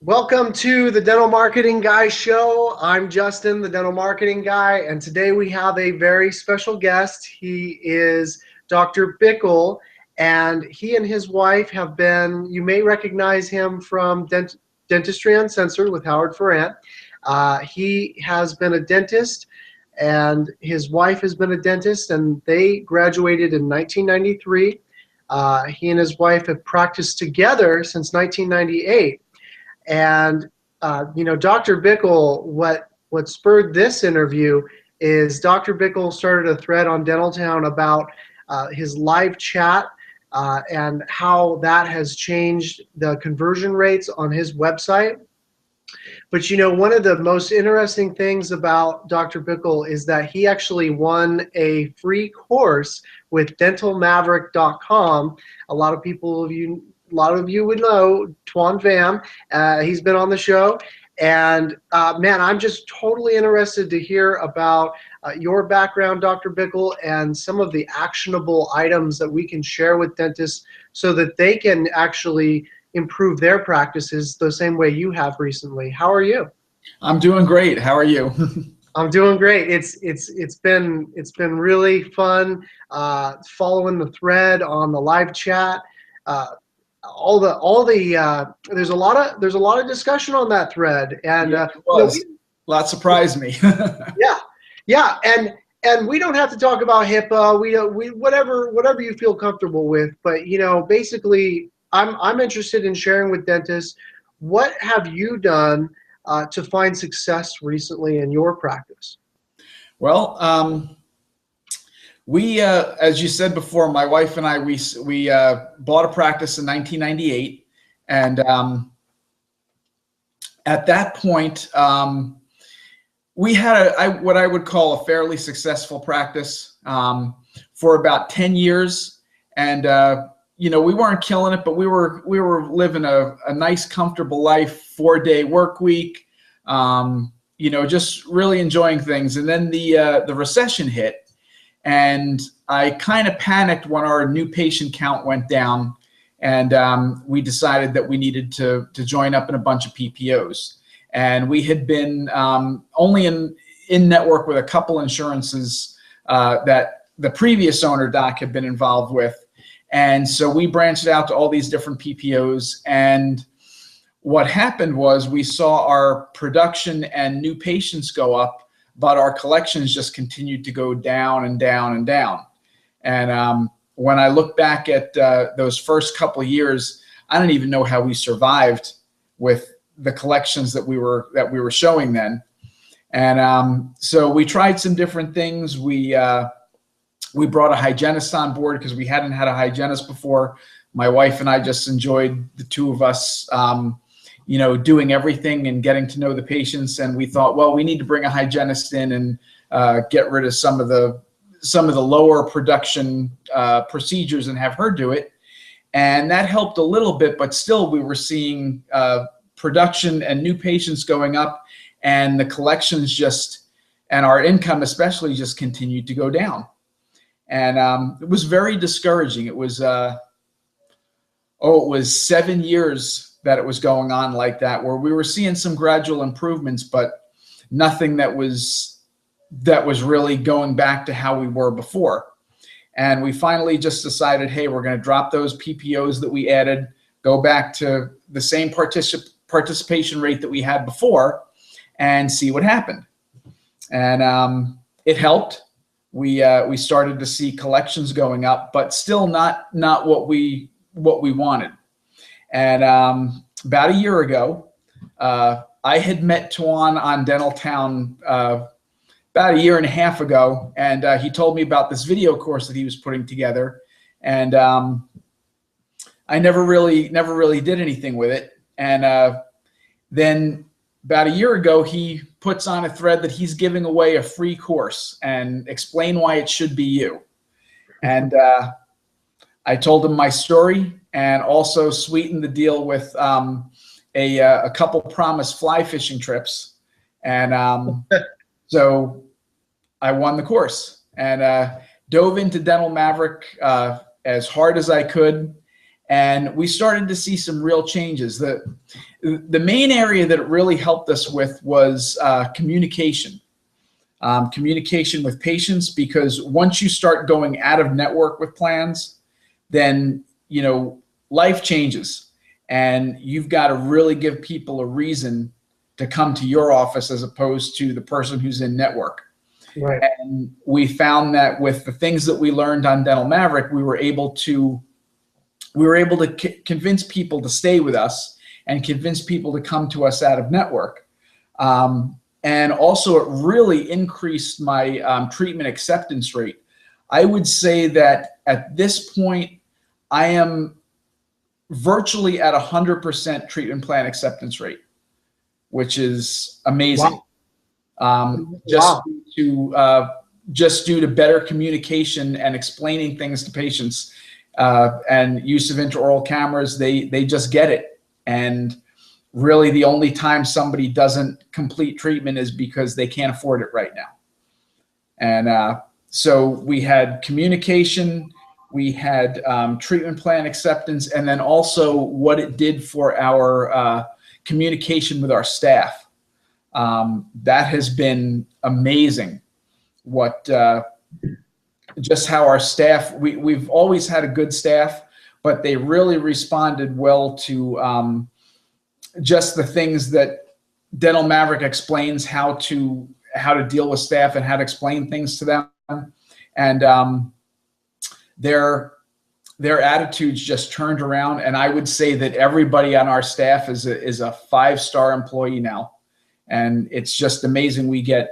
Welcome to the Dental Marketing Guy Show. I'm Justin, the Dental Marketing Guy, and today we have a very special guest. He is Dr. Bickel, and he and his wife have been, you may recognize him from Dentistry Uncensored with Howard Ferrant. He has been a dentist, and his wife has been a dentist, and they graduated in 1993. He and his wife have practiced together since 1998. And Dr. Bickel, what spurred this interview is Dr. Bickel started a thread on Dentaltown about his live chat and how that has changed the conversion rates on his website. But one of the most interesting things about Dr. Bickel is that he actually won a free course with dentalmaverick.com. A lot of you would know Tuan. He's been on the show. And man, I'm just totally interested to hear about your background, Dr. Bickel, and some of the actionable items that we can share with dentists so that they can actually improve their practices the same way you have recently. How are you? I'm doing great. How are you? I'm doing great. It's been really fun following the thread on the live chat. There's a lot of discussion on that thread, and yeah, it was. A lot surprised me. yeah, and we don't have to talk about HIPAA. We whatever you feel comfortable with, but basically, I'm interested in sharing with dentists what have you done to find success recently in your practice. Well, we, as you said before, my wife and I, we bought a practice in 1998. And at that point, we had what I would call a fairly successful practice for about 10 years. And, we weren't killing it, but we were living a nice, comfortable life, 4-day work week, just really enjoying things. And then the recession hit. And I kind of panicked when our new patient count went down, and we decided that we needed to join up in a bunch of PPOs. And we had been only in network with a couple insurances that the previous owner, Doc, had been involved with. And so we branched out to all these different PPOs. And what happened was we saw our production and new patients go up, but our collections just continued to go down and down and down. And when I look back at those first couple of years, I don't even know how we survived with the collections that we were showing then. And so we tried some different things. We brought a hygienist on board because we hadn't had a hygienist before. My wife and I just enjoyed the two of us doing everything and getting to know the patients. And we thought, well, we need to bring a hygienist in and get rid of some of the lower production procedures and have her do it. And that helped a little bit, but still we were seeing production and new patients going up, and the collections and our income especially just continued to go down. And it was very discouraging. It was, it was 7 years that it was going on like that, where we were seeing some gradual improvements, but nothing that was really going back to how we were before. And we finally just decided, hey, we're going to drop those PPOs that we added, go back to the same participation rate that we had before, and see what happened. And it helped. We started to see collections going up, but still not what we wanted. And about a year ago, I had met Tuan on Dentaltown about a year and a half ago, and he told me about this video course that he was putting together, and I never really did anything with it. And then about a year ago, he puts on a thread that he's giving away a free course and explain why it should be you. And I told him my story and also sweetened the deal with a couple promised fly fishing trips. And so I won the course and dove into Dental Maverick as hard as I could. And we started to see some real changes. The main area that it really helped us with was communication. Communication with patients, because once you start going out of network with plans, then, you know, life changes, and you've got to really give people a reason to come to your office as opposed to the person who's in network. Right. And we found that with the things that we learned on Dental Maverick, we were able to convince people to stay with us and convince people to come to us out of network. And also it really increased my treatment acceptance rate. I would say that at this point, I am virtually at 100% treatment plan acceptance rate, which is amazing. Wow. Just due to better communication and explaining things to patients, and use of intraoral cameras, they just get it. And really the only time somebody doesn't complete treatment is because they can't afford it right now. And so we had communication, we had treatment plan acceptance, and then also what it did for our communication with our staff. That has been amazing. What just how our staff, we've always had a good staff, but they really responded well to just the things that Dental Maverick explains, how to deal with staff and how to explain things to them. And their attitudes just turned around. And I would say that everybody on our staff is a 5-star employee now. And it's just amazing. We get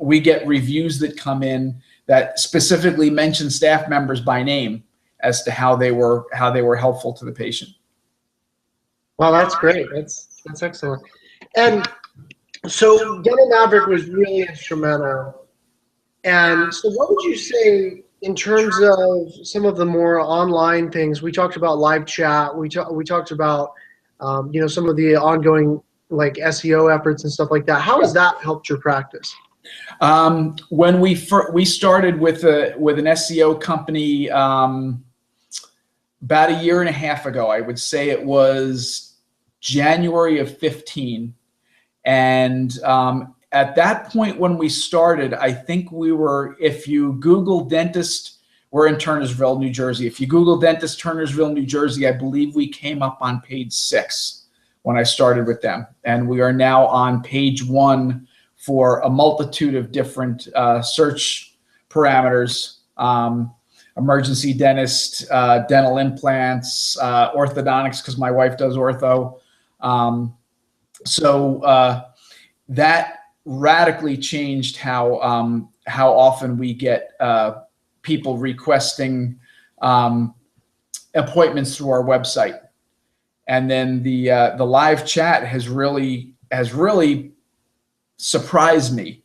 reviews that come in that specifically mention staff members by name as to how they were helpful to the patient. Wow, that's great. That's excellent. And so Dental Maverick was really instrumental. And so what would you say in terms of some of the more online things? We talked about live chat. We talked about you know, some of the ongoing like SEO efforts and stuff like that. How has that helped your practice? When we started with an SEO company about a year and a half ago, I would say it was January of 15. And at that point when we started, I think we were, if you Google dentist, we're in Turnersville, New Jersey. If you Google dentist Turnersville, New Jersey, I believe we came up on page 6 when I started with them. And we are now on page 1 for a multitude of different search parameters. Emergency dentist, dental implants, orthodontics, because my wife does ortho. So that radically changed how often we get people requesting appointments through our website. And then the live chat has really surprised me.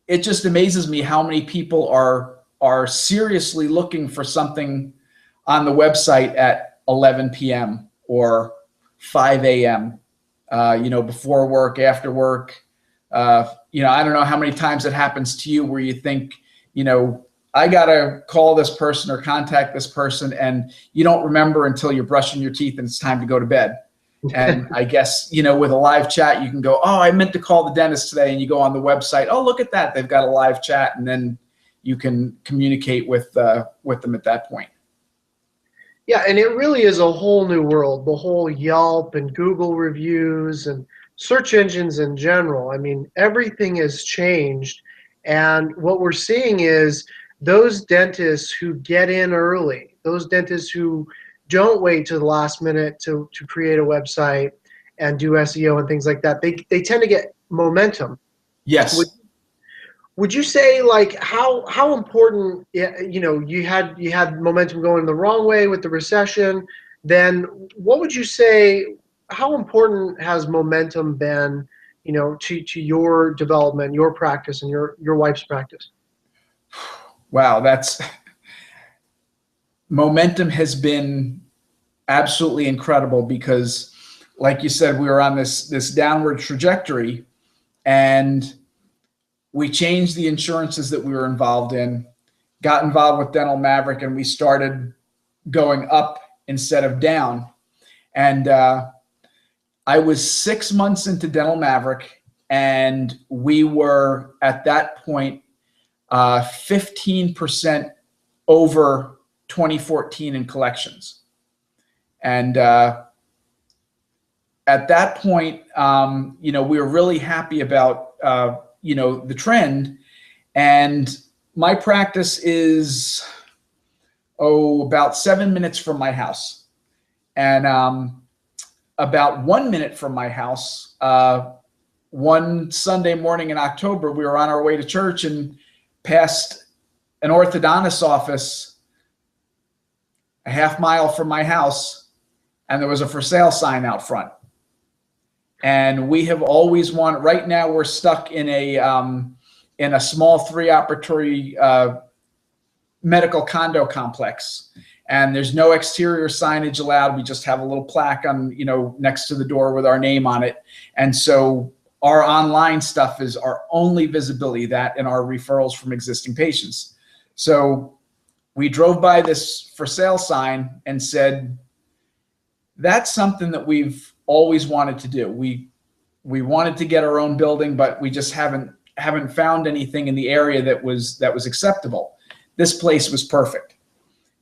It just amazes me how many people are seriously looking for something on the website at 11 p.m. or 5 a.m. You know, before work, after work. You know, I don't know how many times it happens to you where you think, you know, I gotta call this person or contact this person, and you don't remember until you're brushing your teeth and it's time to go to bed. And I guess, you know, with a live chat, you can go, oh, I meant to call the dentist today. And you go on the website, oh, look at that. They've got a live chat. And then you can communicate with them at that point. Yeah, and it really is a whole new world, the whole Yelp and Google reviews and search engines in general. I mean, everything has changed. And what we're seeing is those dentists who get in early, those dentists who don't wait to the last minute to create a website and do SEO and things like that, they tend to get momentum. Yes. Would you say, like, how important, you know, you had momentum going the wrong way with the recession, then what would you say, how important has momentum been, you know, to your development, your practice, and your wife's practice? Wow, momentum has been absolutely incredible, because like you said, we were on this downward trajectory, and we changed the insurances that we were involved in, got involved with Dental Maverick, and we started going up instead of down. And I was 6 months into Dental Maverick, and we were at that point 15% over 2014 in collections. And at that point, we were really happy about the trend. And my practice is about 7 minutes from my house, and about 1 minute from my house. One Sunday morning in October, we were on our way to church and passed an orthodontist's office a half mile from my house, and there was a for sale sign out front. And we have always wanted. Right now, we're stuck in a small 3-operatory medical condo complex, and there's no exterior signage allowed. We just have a little plaque on, next to the door with our name on it. And so our online stuff is our only visibility, that and our referrals from existing patients. So we drove by this for sale sign and said, that's something that we've always wanted to do. We wanted to get our own building, but we just haven't found anything in the area that was acceptable. This place was perfect.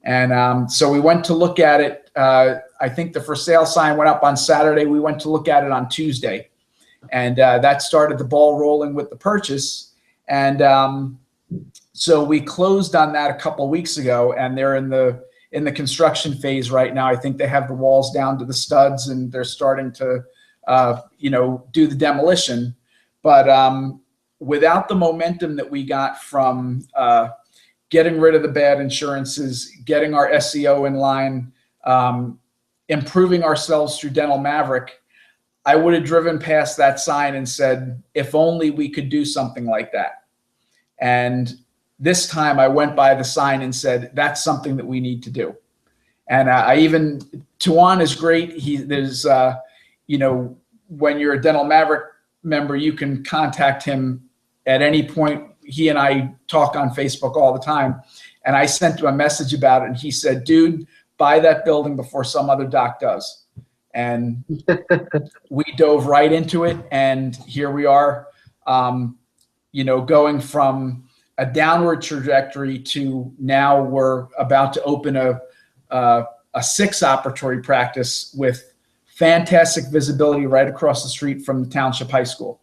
And so we went to look at it. I think the for sale sign went up on Saturday. We went to look at it on Tuesday. And that started the ball rolling with the purchase. And so we closed on that a couple of weeks ago, and they're in the construction phase right now. I think they have the walls down to the studs, and they're starting to do the demolition. But without the momentum that we got from getting rid of the bad insurances, getting our SEO in line, improving ourselves through Dental Maverick, I would have driven past that sign and said, if only we could do something like that. And this time I went by the sign and said, that's something that we need to do. And Tuan is great. There's when you're a Dental Maverick member, you can contact him at any point. He and I talk on Facebook all the time. And I sent him a message about it, and he said, dude, buy that building before some other doc does. And we dove right into it. And here we are, going from a downward trajectory to now we're about to open a 6-operatory practice with fantastic visibility right across the street from the Township High School.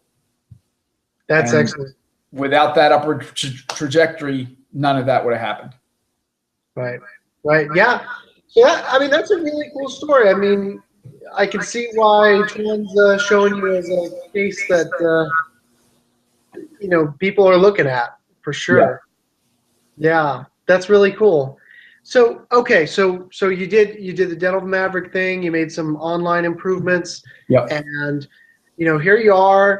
That's excellent. Without that upward trajectory, none of that would have happened. Right. Yeah. Yeah. That's a really cool story. I can see why Tuan's showing you as a case that, people are looking at for sure. Yeah. That's really cool. So, okay. So you did the Dental Maverick thing. You made some online improvements. Yep. And, here you are.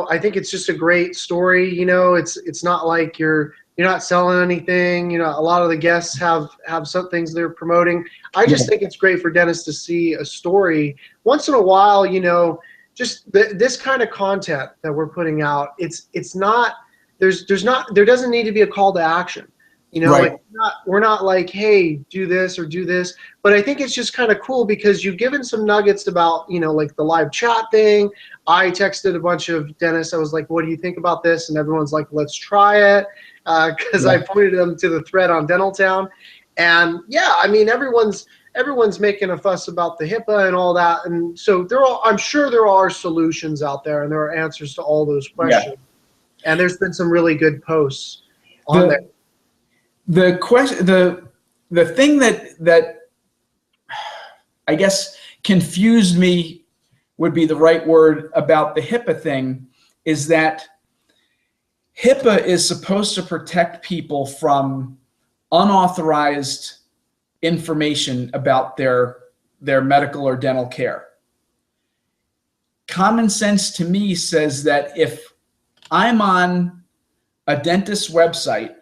I think it's just a great story. It's not like you're not selling anything. A lot of the guests have some things they're promoting. I just think it's great for dentists to see a story once in a while. Just this kind of content that we're putting out. It's not there doesn't need to be a call to action. Right. We're not like, hey, do this or do this. But I think it's just kind of cool because you've given some nuggets about, like the live chat thing. I texted a bunch of dentists. I was like, what do you think about this? And everyone's like, let's try it. Because I pointed them to the thread on Dental Town. And everyone's making a fuss about the HIPAA and all that. And so I'm sure there are solutions out there, and there are answers to all those questions. Yeah. And there's been some really good posts on there. The thing that I guess confused me would be the right word about the HIPAA thing is that HIPAA is supposed to protect people from unauthorized information about their medical or dental care. Common sense to me says that if I'm on a dentist's website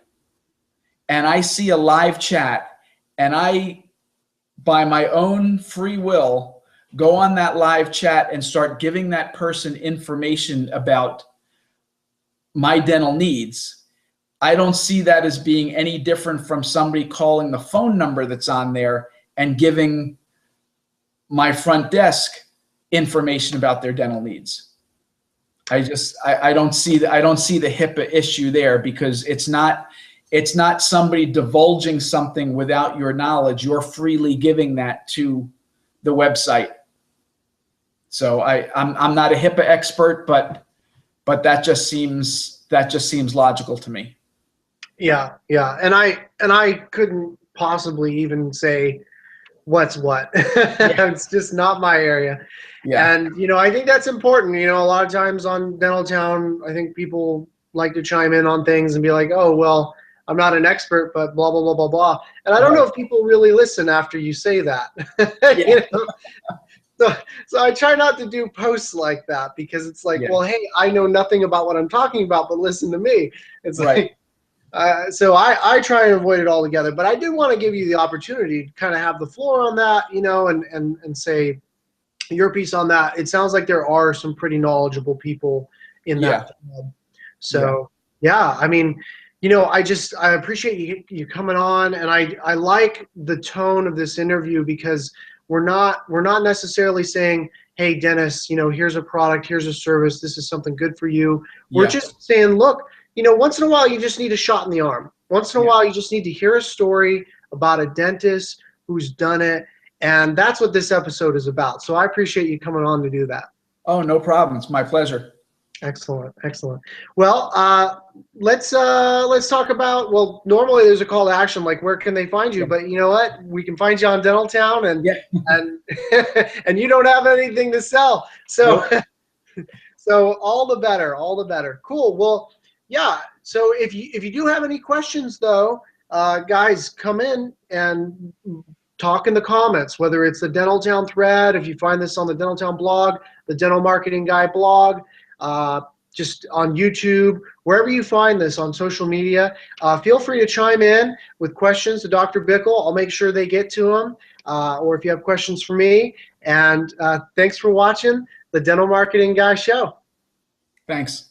and I see a live chat and I, by my own free will, go on that live chat and start giving that person information about my dental needs, I don't see that as being any different from somebody calling the phone number that's on there and giving my front desk information about their dental needs. I don't see the HIPAA issue there, because it's not somebody divulging something without your knowledge. You're freely giving that to the website. So I'm not a HIPAA expert, but that just seems logical to me. Yeah, yeah, and I couldn't possibly even say what's what. Yeah. It's just not my area. Yeah. And I think that's important. A lot of times on Dental Town, I think people like to chime in on things and be like, "Oh, well, I'm not an expert, but blah blah blah blah blah." And I don't know if people really listen after you say that. Yeah. So I try not to do posts like that, because it's like, Yeah. well, hey, I know nothing about what I'm talking about, but listen to me. It's Right. like, so I try and avoid it altogether. But I did want to give you the opportunity to kind of have the floor on that, and say your piece on that. It sounds like there are some pretty knowledgeable people in that field. So yeah, I mean, I appreciate you coming on, and I like the tone of this interview, because we're not necessarily saying, hey, Dennis, here's a product, here's a service, this is something good for you. We're just saying, look, once in a while you just need a shot in the arm. Once in a while you just need to hear a story about a dentist who's done it. And that's what this episode is about. So I appreciate you coming on to do that. Oh, no problem. It's my pleasure. Excellent, excellent. Well, let's talk about. Well, normally there's a call to action, like where can they find you? But you know what? We can find you on Dental Town, and and you don't have anything to sell. So so all the better, all the better. Cool. Well, yeah. So if you do have any questions, though, guys, come in and talk in the comments, whether it's the Dental Town thread, if you find this on the Dental Town blog, the Dental Marketing Guy blog, just on YouTube, wherever you find this on social media, feel free to chime in with questions to Dr. Bickel. I'll make sure they get to them, or if you have questions for me. And thanks for watching the Dental Marketing Guy Show. Thanks.